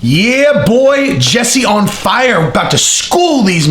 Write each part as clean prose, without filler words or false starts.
Yeah, boy, Jesse on fire. We're about to school these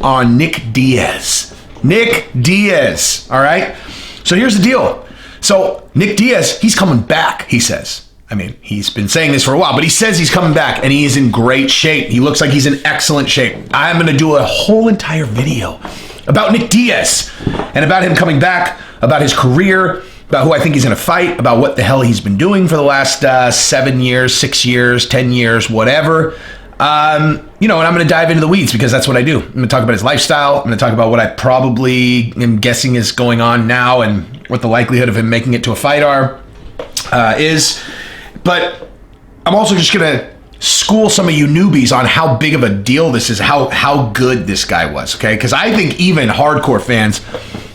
on Nick Diaz. Nick Diaz, all right? So here's the deal. So Nick Diaz, he's coming back, he says. I mean, he's been saying this for a while, but he says he's coming back, and he is in great shape. He looks like he's in excellent shape. I'm going to do a whole entire video about Nick Diaz and about him coming back, about his career, about who I think he's going to fight, about what the hell he's been doing for the last 7 years, 6 years, 10 years, whatever. And I'm going to dive into the weeds because that's what I do. I'm going to talk about his lifestyle. I'm going to talk about what I probably am guessing is going on now and what the likelihood of him making it to a fight is. But I'm also just going to school some of you newbies on how big of a deal this is, how good this guy was, okay? Because I think even hardcore fans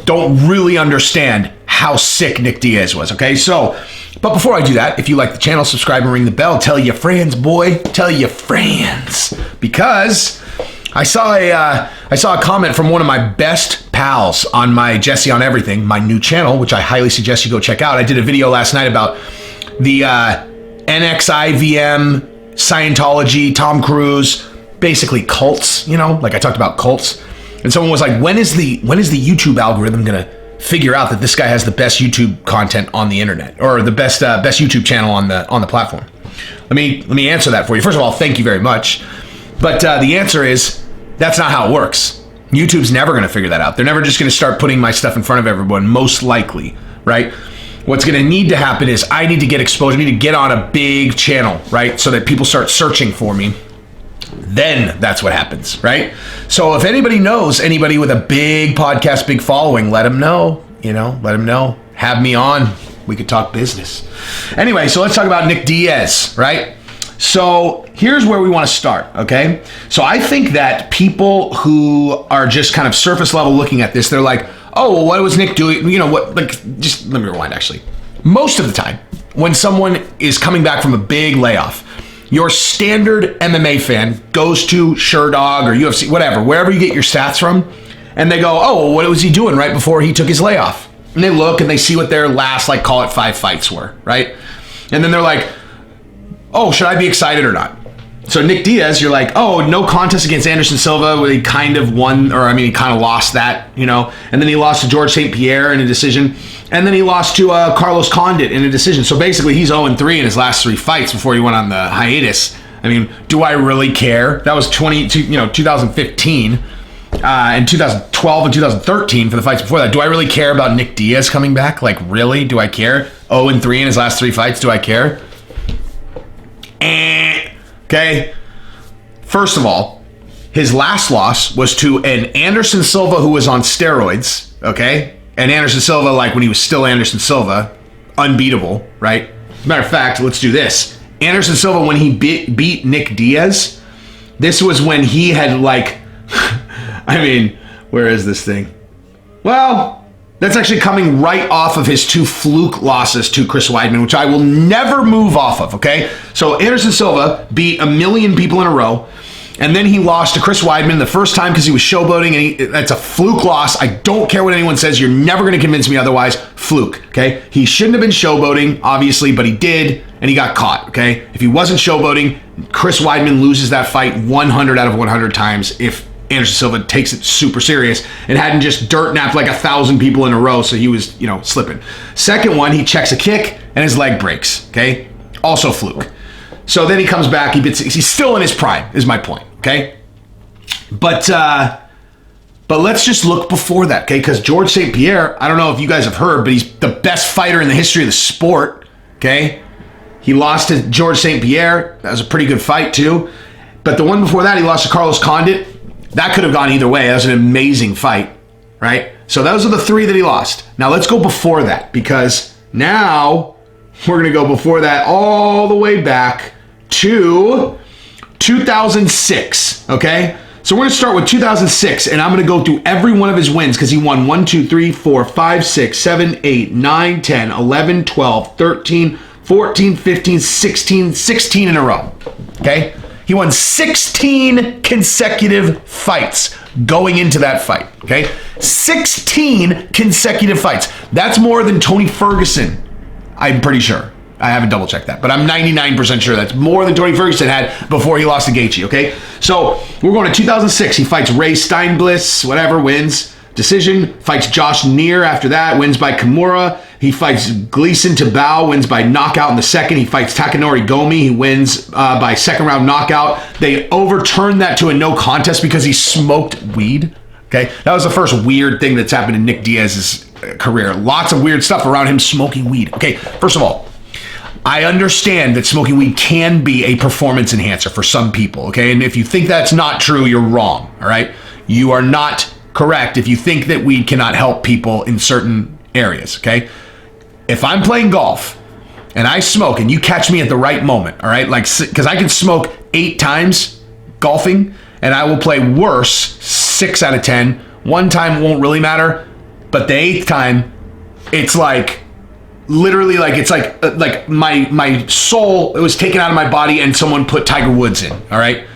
don't really understand how sick Nick Diaz was, okay? So, but before I do that, if you like the channel, subscribe and ring the bell. Tell your friends, boy. Tell your friends. Because I saw a comment from one of my best pals on my Jesse on Everything, my new channel, which I highly suggest you go check out. I did a video last night about the NXIVM, Scientology, Tom Cruise, basically cults, like I talked about cults. And someone was like, when is the YouTube algorithm going to figure out that this guy has the best YouTube content on the internet, or the best YouTube channel on the platform? Let me answer that for you. First of all, thank you very much. But the answer is that's not how it works. YouTube's never going to figure that out. They're never just going to start putting my stuff in front of everyone, most likely, right? What's going to need to happen is I need to get exposed. I need to get on a big channel, right? So that people start searching for me. Then that's what happens, right? So if anybody knows anybody with a big podcast, big following, let them know, let them know. Have me on. We could talk business. Anyway, so let's talk about Nick Diaz, right? So here's where we want to start, okay? So I think that people who are just kind of surface level looking at this, they're like, oh, well, what was Nick doing? Just let me rewind, actually. Most of the time, when someone is coming back from a big layoff, your standard MMA fan goes to SureDog or UFC, whatever, wherever you get your stats from, and they go, oh, well, what was he doing right before he took his layoff? And they look and they see what their last, call it 5 fights were, right? And then they're like, oh, should I be excited or not? So Nick Diaz, you're like, oh, no contest against Anderson Silva, where he kind of won, he kind of lost that, and then he lost to George St. Pierre in a decision, and then he lost to Carlos Condit in a decision. So basically, he's 0-3 in his last 3 fights before he went on the hiatus. Do I really care? That was 2015, and 2012 and 2013 for the fights before that. Do I really care about Nick Diaz coming back? Really? Do I care? 0-3 in his last 3 fights. Do I care? Okay, first of all, his last loss was to an Anderson Silva who was on steroids, okay? And Anderson Silva, when he was still Anderson Silva, unbeatable, right? As a matter of fact, let's do this. Anderson Silva, when he beat Nick Diaz, this was when he had where is this thing? Well, that's actually coming right off of his 2 fluke losses to Chris Weidman, which I will never move off of, okay? So Anderson Silva beat 1 million people in a row, and then he lost to Chris Weidman the first time because he was showboating, and that's a fluke loss. I don't care what anyone says. You're never going to convince me otherwise. Fluke, okay? He shouldn't have been showboating, obviously, but he did, and he got caught, okay? If he wasn't showboating, Chris Weidman loses that fight 100 out of 100 times if Anderson Silva takes it super serious and hadn't just dirt napped 1,000 people in a row, so he was, slipping. Second one, he checks a kick and his leg breaks, okay? Also fluke. So then he comes back, he's still in his prime, is my point, okay? But let's just look before that, okay? Because George St. Pierre, I don't know if you guys have heard, but he's the best fighter in the history of the sport, okay? He lost to George St. Pierre. That was a pretty good fight, too. But the one before that, he lost to Carlos Condit. That could have gone either way. That was an amazing fight, right? So those are the 3 that he lost. Now let's go before that, because now we're going to go before that all the way back to 2006, okay? So we're going to start with 2006, and I'm going to go through every one of his wins because he won 1, 2, 3, 4, 5, 6, 7, 8, 9, 10, 11, 12, 13, 14, 15, 16 in a row, okay? He won 16 consecutive fights going into that fight, okay? 16 consecutive fights. That's more than Tony Ferguson, I'm pretty sure. I haven't double checked that, but I'm 99% sure that's more than Tony Ferguson had before he lost to Gaethje, okay? So we're going to 2006. He fights Ray Steinbliss, whatever, wins. Decision. Fights Josh Neer after that, wins by Kimura. He fights Gleason Tibau, wins by knockout in the second. He fights Takanori Gomi. He wins by second round knockout. They overturned that to a no contest because he smoked weed. Okay, that was the first weird thing that's happened in Nick Diaz's career. Lots of weird stuff around him smoking weed. Okay, first of all, I understand that smoking weed can be a performance enhancer for some people. Okay, and if you think that's not true, you're wrong. All right, you are not correct if you think that weed cannot help people in certain areas. Okay, if I'm playing golf and I smoke and you catch me at the right moment, all right, like, because I can smoke 8 times golfing and I will play worse 6 out of 10. One time won't really matter, but the 8th time, it's like literally like it's like my soul, it was taken out of my body and someone put Tiger Woods in. All right,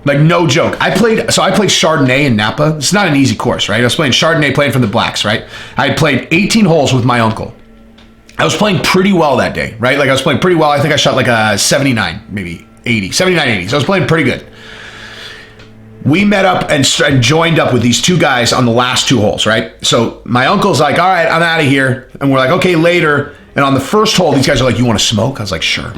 like no joke. I played Chardonnay in Napa. It's not an easy course, right? I was playing Chardonnay, playing from the blacks, right? I had played 18 holes with my uncle. I was playing pretty well that day, right? Like I was playing pretty well. I think I shot like a 79, maybe 80, 79, 80. So I was playing pretty good. We met up and joined up with these 2 guys on the last 2 holes, right? So my uncle's like, all right, I'm out of here. And we're like, okay, later. And on the first hole, these guys are like, you want to smoke? I was like, sure.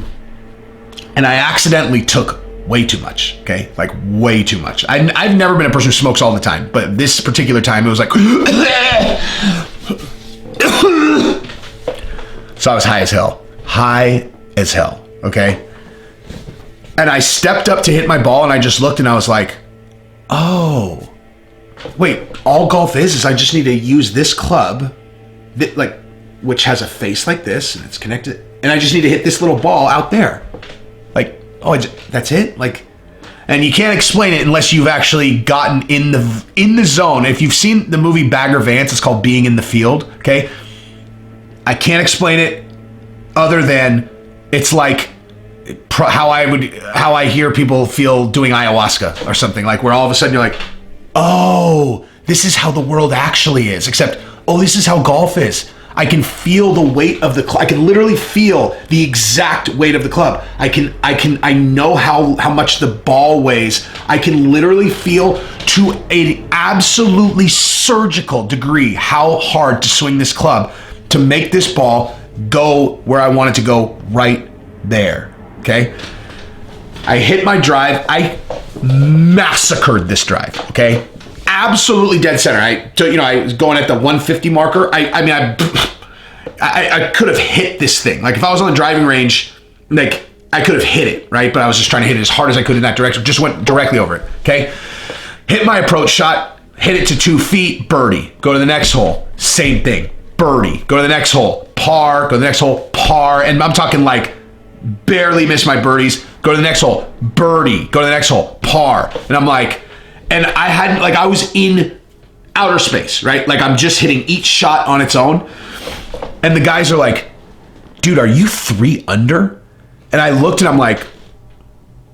And I accidentally took way too much, okay? Like way too much. I've never been a person who smokes all the time, but this particular time it was like, so I was high as hell, okay? And I stepped up to hit my ball and I just looked and I was like, oh, wait, all golf is I just need to use this club that, like, which has a face like this and it's connected, and I just need to hit this little ball out there. Like, oh, that's it? Like, and you can't explain it unless you've actually gotten in the zone. If you've seen the movie Bagger Vance, it's called Being in the Field, okay? I can't explain it other than it's like how I hear people feel doing ayahuasca or something, like where all of a sudden you're like, oh, this is how the world actually is, except, oh, this is how golf is. I can feel the weight of the club. I can literally feel the exact weight of the club. I know how much the ball weighs. I can literally feel to an absolutely surgical degree how hard to swing this club to make this ball go where I want it to go, right there. Okay? I hit my drive. I massacred this drive. Okay? Absolutely dead center. I was going at the 150 marker. I could have hit this thing. Like if I was on the driving range, like I could have hit it, right? But I was just trying to hit it as hard as I could in that direction. Just went directly over it. Okay? Hit my approach shot, hit it to 2 feet, birdie. Go to the next hole. Same thing. Birdie. Go to the next hole. Par. Go to the next hole. Par. And I'm talking like barely missed my birdies. Go to the next hole. Birdie. Go to the next hole. Par. And I'm like, and I hadn't, like I was in outer space, right? Like I'm just hitting each shot on its own. And the guys are like, dude, are you 3 under? And I looked and I'm like,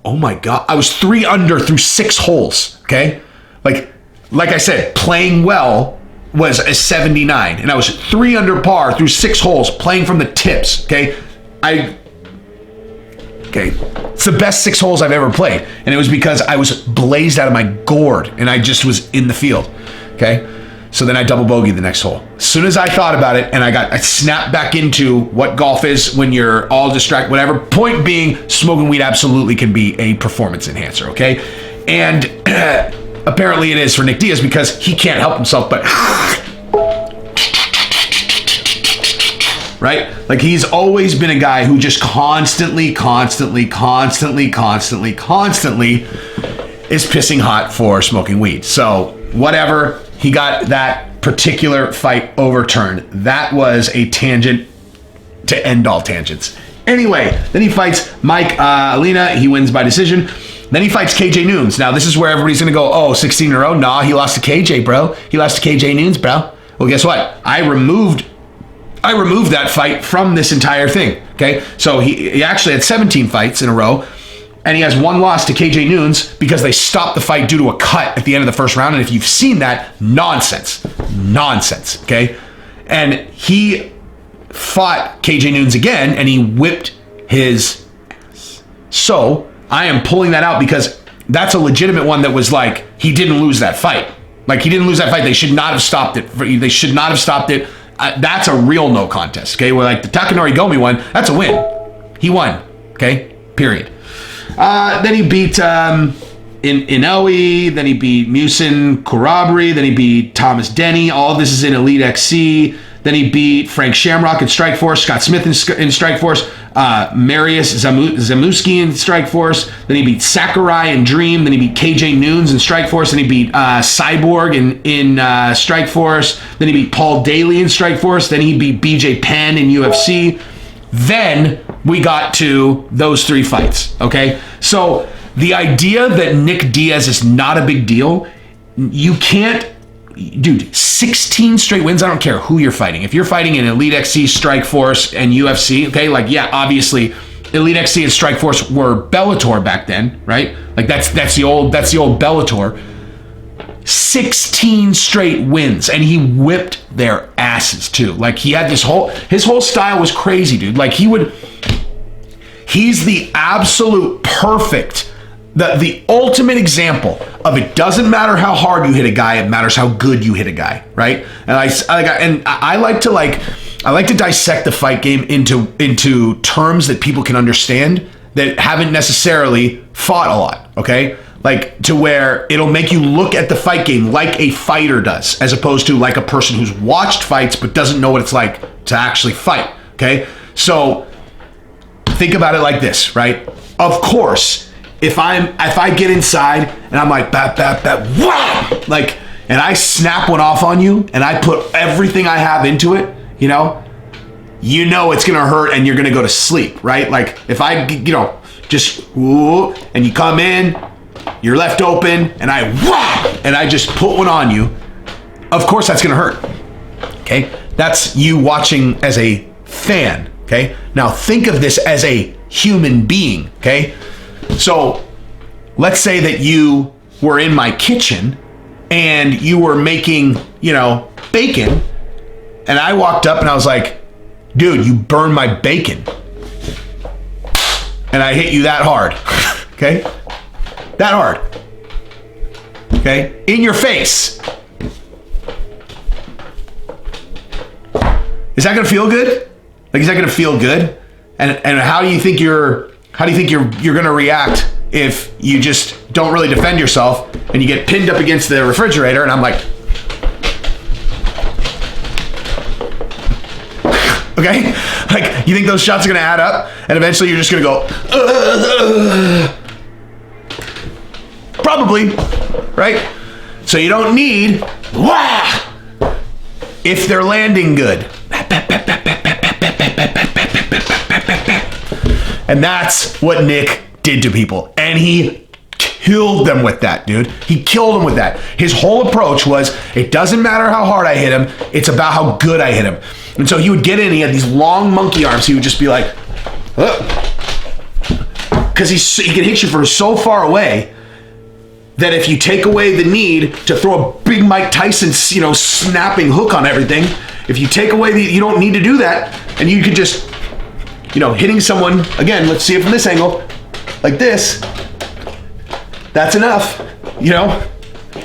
oh my God. I was 3 under through 6 holes, okay? Like I said, playing well was a 79. And I was 3 under par through 6 holes playing from the tips, okay? It's the best 6 holes I've ever played. And it was because I was blazed out of my gourd and I just was in the field, okay? So then I double bogeyed the next hole. As soon as I thought about it and I snapped back into what golf is when you're all distracted, whatever. Point being, smoking weed absolutely can be a performance enhancer, okay? And apparently it is for Nick Diaz because he can't help himself but right? Like he's always been a guy who just constantly is pissing hot for smoking weed. So whatever, he got that particular fight overturned. That was a tangent to end all tangents. Anyway, then he fights Mike Alina. He wins by decision. Then he fights KJ Noons. Now this is where everybody's gonna go, oh, 16 in a row? Nah, he lost to KJ, bro. He lost to KJ Noons, bro. Well, guess what? I removed that fight from this entire thing, okay? So he actually had 17 fights in a row, and he has 1 loss to KJ Noons because they stopped the fight due to a cut at the end of the first round, and if you've seen that, nonsense, okay? And he fought KJ Noons again, and he whipped his ass. So I am pulling that out because that's a legitimate one that was like, he didn't lose that fight. Like, he didn't lose that fight. They should not have stopped it. They should not have stopped it. That's a real no contest, okay? Where like the Takanori Gomi one, that's a win. He won, okay? Period. Then he beat Inoue, then he beat Musin Kurabri, then he beat Thomas Denny. All of this is in Elite XC. Then he beat Frank Shamrock in Strikeforce, Scott Smith in Strikeforce, Marius Zamuski in Strikeforce. Then he beat Sakurai in Dream. Then he beat KJ Noons in Strikeforce. Then he beat Cyborg in Strikeforce. Then he beat Paul Daly in Strikeforce. Then he beat BJ Penn in UFC. Then we got to those 3 fights, okay? So the idea that Nick Diaz is not a big deal, you can't, dude, 16 straight wins. I don't care who you're fighting. If you're fighting in Elite XC, Strikeforce, and UFC, okay, like, yeah, obviously Elite XC and Strikeforce were Bellator back then, right? Like that's the old Bellator. 16 straight wins, and he whipped their asses too. Like, he had his whole style was crazy, dude. Like, he's the absolute perfect, the ultimate example of, it doesn't matter how hard you hit a guy, it matters how good you hit a guy, right? And I like to dissect the fight game into terms that people can understand that haven't necessarily fought a lot, okay? Like, to where it'll make you look at the fight game like a fighter does, as opposed to like a person who's watched fights but doesn't know what it's like to actually fight, okay? So think about it like this, right? Of course, if I get inside and I'm like, bat, wow, like, and I snap one off on you and I put everything I have into it, you know it's gonna hurt and you're gonna go to sleep, right? Like, if I, just, whoo, and you come in, you're left open, and I just put one on you, of course that's gonna hurt, okay? That's you watching as a fan, okay? Now think of this as a human being, okay? So let's say that you were in my kitchen and you were making, bacon, and I walked up and I was like, dude, you burned my bacon. And I hit you that hard, okay? That hard, okay? In your face. Is that gonna feel good? Like, is that gonna feel good? And how do you think you're gonna react if you just don't really defend yourself and you get pinned up against the refrigerator and I'm like, okay? Like, you think those shots are gonna add up and eventually you're just gonna go, probably, right? So you don't need, if they're landing good. And that's what Nick did to people. And he killed them with that, dude. He killed them with that. His whole approach was, it doesn't matter how hard I hit him, it's about how good I hit him. And so he would get in, he had these long monkey arms, he would just be like, because he can hit you from so far away that if you take away the need to throw a big Mike Tyson, snapping hook on everything, if you take away you don't need to do that, and you could just, hitting someone, again, let's see it from this angle, like this, that's enough,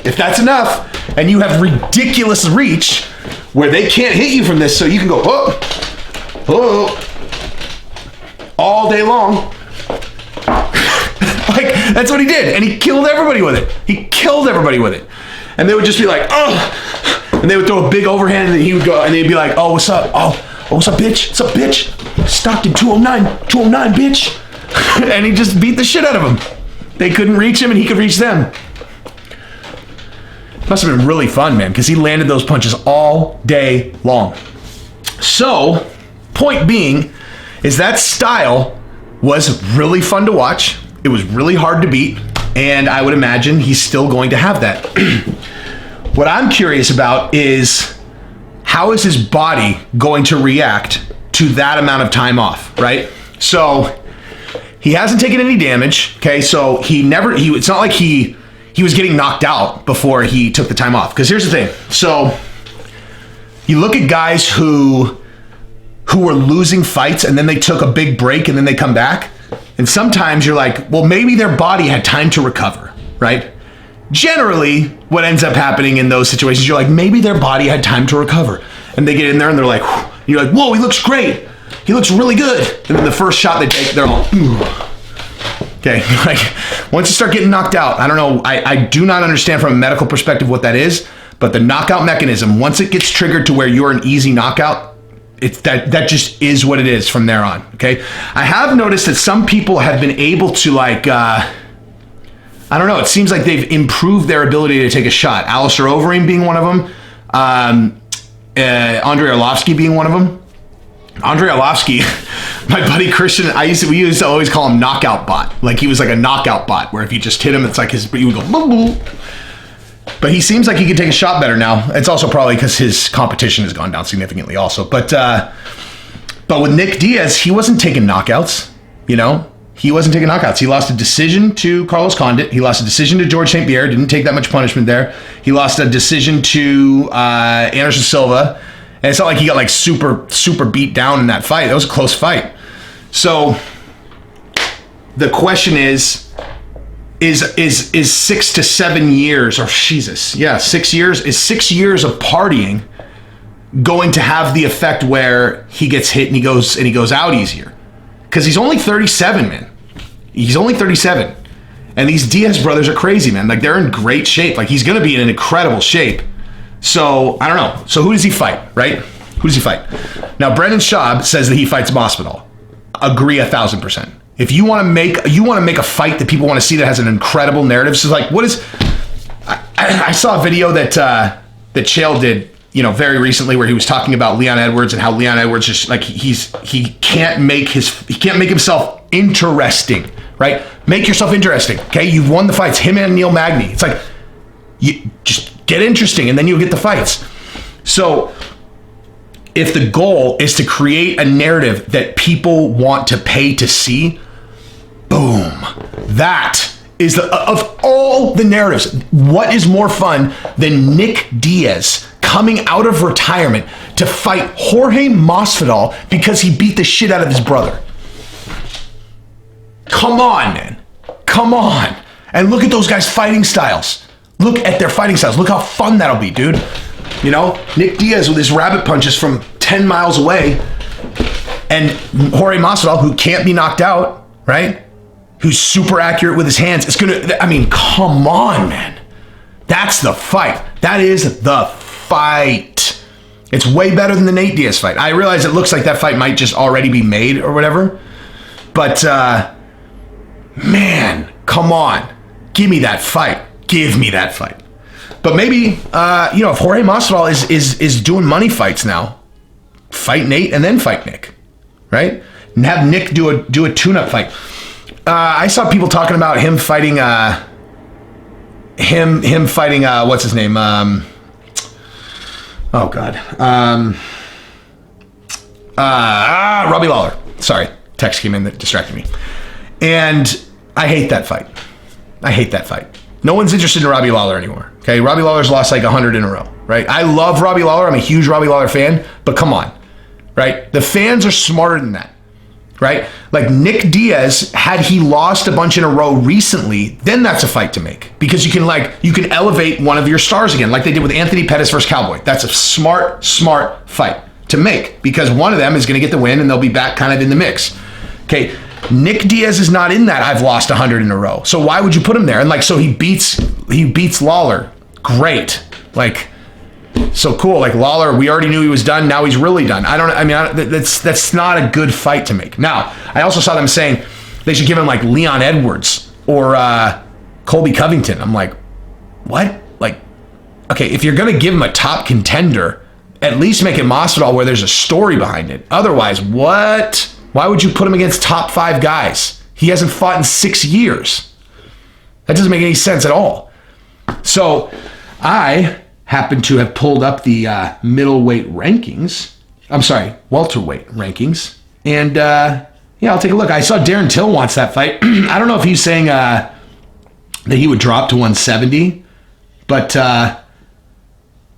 if that's enough, and you have ridiculous reach where they can't hit you from this, so you can go, all day long. Like, that's what he did, and he killed everybody with it. And they would just be like, oh, and they would throw a big overhand, and he would go, and they'd be like, oh, what's up? Oh, what's up, bitch? What's up, bitch? Stockton 209, bitch. And he just beat the shit out of him. They couldn't reach him, and he could reach them. Must have been really fun, man, because he landed those punches all day long. So, point being, is that style was really fun to watch. It was really hard to beat, and I would imagine he's still going to have that. What I'm curious about is, how is his body going to react to that amount of time off, right? So he hasn't taken any damage, okay? So it's not like he was getting knocked out before he took the time off. Because here's the thing. So you look at guys who who were losing fights and then they took a big break and then they come back. And sometimes you're like, well, maybe their body had time to recover, right? Generally, what ends up happening in those situations, you're like, maybe their body had time to recover. And they get in there and they're like, whew. You're like, whoa, he looks great. He looks really good. And then the first shot they take, they're all, ooh. Okay, like once you start getting knocked out, I don't know, I do not understand from a medical perspective what that is, but the knockout mechanism, once it gets triggered to where you're an easy knockout, it's that just is what it is from there on, okay? I have noticed that some people have been able to like, I don't know, it seems like they've improved their ability to take a shot. Alistair Overeem being one of them, Andrei Arlovsky being one of them. Andrei Arlovsky, my buddy Christian, we used to always call him knockout bot. Like he was like a knockout bot where if you just hit him, it's like he would go boom, boom. But he seems like he can take a shot better now. It's also probably because his competition has gone down significantly also. But with Nick Diaz, he wasn't taking knockouts, you know? He wasn't taking knockouts. He lost a decision to Carlos Condit. He lost a decision to George St. Pierre. Didn't take that much punishment there. He lost a decision to Anderson Silva. And it's not like he got like super beat down in that fight. That was a close fight. So the question is 6 to 7 years, or Jesus, yeah, 6 years, is 6 years of partying going to have the effect where he gets hit and he goes out easier? Because he's only 37, man. He's only 37. And these Diaz brothers are crazy, man. Like they're in great shape. Like he's going to be in an incredible shape. So, I don't know. So who does he fight, right? Who does he fight? Now, Brendan Schaub says that he fights Masvidal. Agree 1,000%. If you want to make a fight that people want to see that has an incredible narrative, so like, what is... I saw a video that Chael did, you know, very recently where he was talking about Leon Edwards and how Leon Edwards just, like, he can't make himself interesting, right? Make yourself interesting, okay? You've won the fights. Him and Neil Magny. It's like, you just get interesting and then you'll get the fights. So if the goal is to create a narrative that people want to pay to see, boom, that is of all the narratives, what is more fun than Nick Diaz coming out of retirement to fight Jorge Masvidal because he beat the shit out of his brother? Come on, man. Come on. And look at those guys' fighting styles. Look at their fighting styles. Look how fun that'll be, dude. You know, Nick Diaz with his rabbit punches from 10 miles away, and Jorge Masvidal, who can't be knocked out, right? Who's super accurate with his hands. It's gonna, I mean, come on, man. That's the fight. That is the fight. It's way better than the Nate Diaz fight. I realize it looks like that fight might just already be made or whatever, but man, come on. Give me that fight. Give me that fight. But maybe, you know, if Jorge Masvidal is doing money fights now, fight Nate and then fight Nick, right? And have Nick do a tune-up fight. I saw people talking about him fighting, what's his name? Oh God. Robbie Lawler. Sorry, text came in that distracted me. And I hate that fight. No one's interested in Robbie Lawler anymore. Okay, Robbie Lawler's lost like 100 in a row, right? I love Robbie Lawler. I'm a huge Robbie Lawler fan, but come on, right? The fans are smarter than that, right? Like Nick Diaz, had he lost a bunch in a row recently, then that's a fight to make because you can elevate one of your stars again, like they did with Anthony Pettis versus Cowboy. That's a smart fight to make because one of them is going to get the win and they'll be back kind of in the mix. Okay. Nick Diaz is not in that I've lost 100 in a row. So why would you put him there? And like, so he beats Lawler. Great. Like, so cool. Like Lawler, we already knew he was done. Now he's really done. That's not a good fight to make. Now, I also saw them saying they should give him like Leon Edwards or Colby Covington. I'm like, what? Like, okay, if you're going to give him a top contender, at least make it Masvidal where there's a story behind it. Otherwise, what? Why would you put him against top 5 guys? He hasn't fought in 6 years. That doesn't make any sense at all. So I happen to have pulled up the welterweight rankings. And yeah, I'll take a look. I saw Darren Till wants that fight. I don't know if he's saying that he would drop to 170, but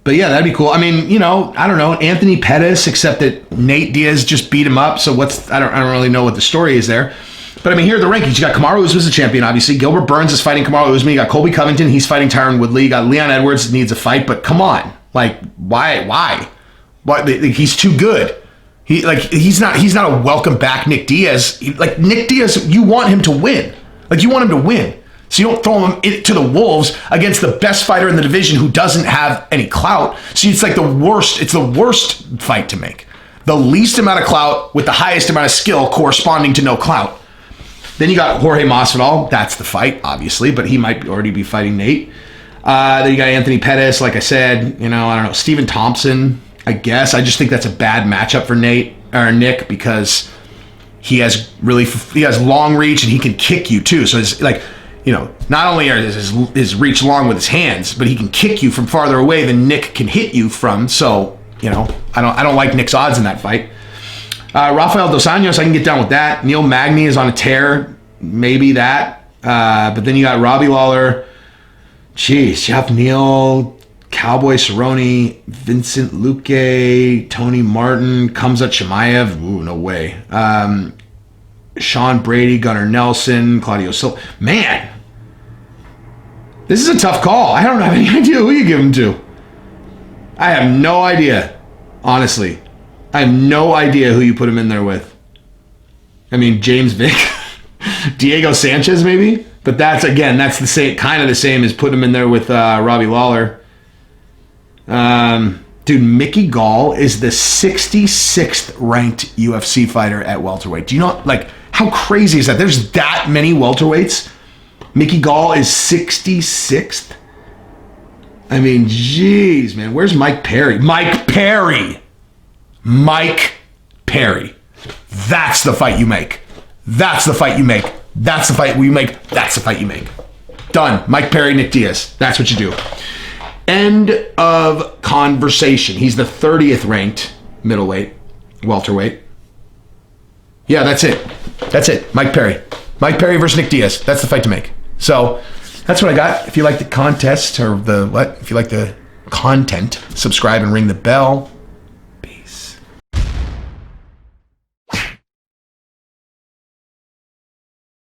But yeah, that'd be cool. I mean, I don't know, Anthony Pettis, except that Nate Diaz just beat him up. So I don't really know what the story is there. But I mean, here are the rankings. You got Kamaru Usman's the champion, obviously. Gilbert Burns is fighting Kamaru Usman. You got Colby Covington. He's fighting Tyron Woodley. You got Leon Edwards needs a fight. But come on, like, why? He's too good. He's not a welcome back Nick Diaz. Nick Diaz, you want him to win. You want him to win. So you don't throw him to the wolves against the best fighter in the division who doesn't have any clout. So it's like the worst. It's the worst fight to make. The least amount of clout with the highest amount of skill corresponding to no clout. Then you got Jorge Masvidal. That's the fight, obviously, but he might already be fighting Nate. Then you got Anthony Pettis, like I said. I don't know. Stephen Thompson, I guess. I just think that's a bad matchup for Nick because he has long reach and he can kick you too. So it's not only is his reach long with his hands, but he can kick you from farther away than Nick can hit you from. So, I don't like Nick's odds in that fight. Rafael Dos Anjos, I can get down with that. Neil Magny is on a tear. Maybe that. But then you got Robbie Lawler. Jeez, Jeff Neal, Cowboy Cerrone, Vincent Luque, Tony Martin, Khamzat Chimaev. Ooh, no way. Sean Brady, Gunnar Nelson, Claudio Silva. Man, this is a tough call. I don't have any idea who you give him to. I have no idea, honestly. I have no idea who you put him in there with. I mean, James Vick, Diego Sanchez, maybe. But that's the same, kind of the same as putting him in there with Robbie Lawler. Dude, Mickey Gall is the 66th ranked UFC fighter at welterweight. Do you know, how crazy is that? There's that many welterweights. Mickey Gall is 66th. I mean, jeez, man. Where's Mike Perry? Mike Perry. That's the fight you make. That's the fight you make. That's the fight we make. That's the fight you make. Done. Mike Perry, Nick Diaz. That's what you do. End of conversation. He's the 30th ranked welterweight. Yeah, that's it. Mike Perry versus Nick Diaz. That's the fight to make. So that's what I got. If you like the contest if you like the content, subscribe and ring the bell.